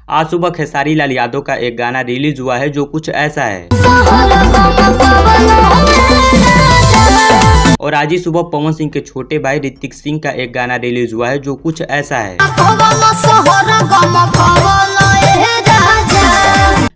आज सुबह खेसारी लाल यादव का एक गाना रिलीज हुआ है जो कुछ ऐसा है। और आज ही सुबह पवन सिंह के छोटे भाई ऋतिक सिंह का एक गाना रिलीज हुआ है जो कुछ ऐसा है।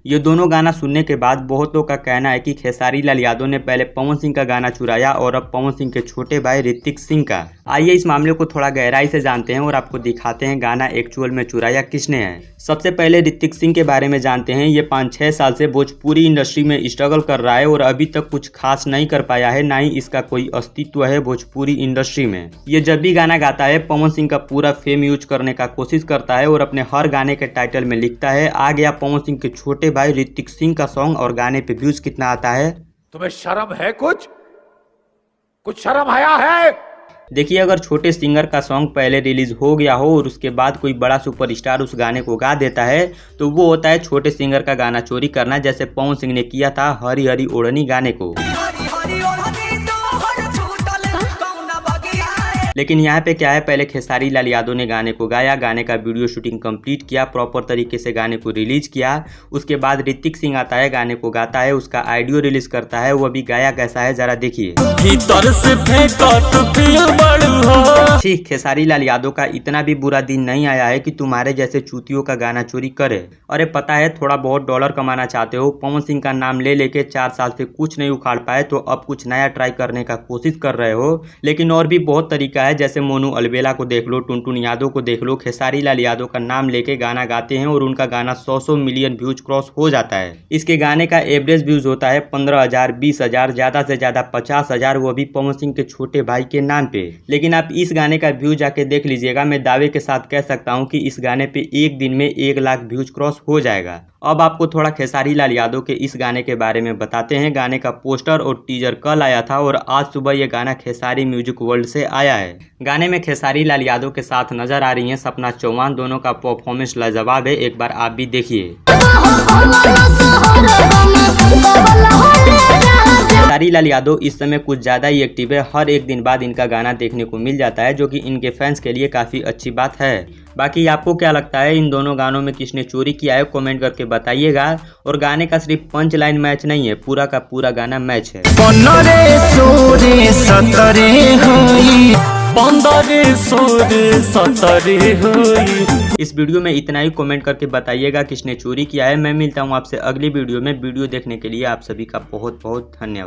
ये दोनों गाना सुनने के बाद बहुतों का कहना है कि खेसारी लाल यादव ने पहले पवन सिंह का गाना चुराया और अब पवन सिंह के छोटे भाई ऋतिक सिंह का। आइए इस मामले को थोड़ा गहराई से जानते हैं और आपको दिखाते हैं गाना एक्चुअल में चुराया किसने है। सबसे पहले ऋतिक सिंह के बारे में जानते हैं। ये 5-6 साल से भोजपुरी इंडस्ट्री में स्ट्रगल कर रहा है और अभी तक कुछ खास नहीं कर पाया है, ना ही इसका कोई अस्तित्व है भोजपुरी इंडस्ट्री में। ये जब भी गाना गाता है पवन सिंह का पूरा फेम यूज करने का कोशिश करता है और अपने हर गाने के टाइटल में लिखता है आ गया पवन सिंह के छोटे भाई ऋतिक सिंह का सॉन्ग और गाने पे व्यूज कितना आता है। तुम्हें शर्म है? कुछ शर्म आया है? देखिए, अगर छोटे सिंगर का सॉन्ग पहले रिलीज हो गया हो और उसके बाद कोई बड़ा सुपरस्टार उस गाने को गा देता है तो वो होता है छोटे सिंगर का गाना चोरी करना, जैसे पवन सिंह ने किया था हरी हरी ओढ़नी गाने को। लेकिन यहाँ पे क्या है, पहले खेसारी लाल यादव ने गाने को गाया, गाने का वीडियो शूटिंग कंप्लीट किया, प्रॉपर तरीके से गाने को रिलीज किया। उसके बाद ऋतिक सिंह आता है, गाने को गाता है, उसका ऑडियो रिलीज करता है। वो अभी गाया कैसा है जरा देखिए। ठीक, खेसारी लाल यादव का इतना भी बुरा दिन नहीं आया है कि तुम्हारे जैसे चूतियों का गाना चोरी करे। अरे पता है, थोड़ा बहुत डॉलर कमाना चाहते हो, पवन सिंह का नाम ले लेके 4 साल से कुछ नहीं उखाड़ पाए तो अब कुछ नया ट्राई करने का कोशिश कर रहे हो। लेकिन और भी बहुत तरीका है, जैसे मोनू अलबेला को देख लो, टुनटुन यादव को देख लो, खेसारी लाल यादव का नाम लेके गाना गाते हैं और उनका गाना 100 मिलियन व्यूज क्रॉस हो जाता है। इसके गाने का एवरेज व्यूज होता है 15,000, 20,000, ज्यादा से ज्यादा 50,000, वो भी पवन सिंह के छोटे भाई के नाम पे। लेकिन आप इस गाने का व्यू जाके देख लीजिएगा, मैं दावे के साथ कह सकता हूँ कि इस गाने पे एक दिन में 1 लाख व्यूज क्रॉस हो जाएगा। अब आपको थोड़ा खेसारी लाल यादव के इस गाने के बारे में बताते हैं। गाने का पोस्टर और टीजर कल आया था और आज सुबह ये गाना खेसारी म्यूजिक वर्ल्ड से आया है। गाने में खेसारी लाल यादव के साथ नजर आ रही हैं सपना चौहान। दोनों का परफॉर्मेंस लाजवाब है, एक बार आप भी देखिए। खेसारी लाल यादव इस समय कुछ ज़्यादा ही एक्टिव है, हर एक दिन बाद इनका गाना देखने को मिल जाता है, जो कि इनके फैंस के लिए काफ़ी अच्छी बात है। बाकी आपको क्या लगता है, इन दोनों गानों में किसने चोरी किया है, कमेंट करके बताइएगा। और गाने का सिर्फ पंच लाइन मैच नहीं है, पूरा का पूरा गाना मैच है। 15-16-17 इस वीडियो में इतना ही, कमेंट करके बताइएगा किसने चोरी किया है। मैं मिलता हूँ आपसे अगली वीडियो में। वीडियो देखने के लिए आप सभी का बहुत बहुत धन्यवाद।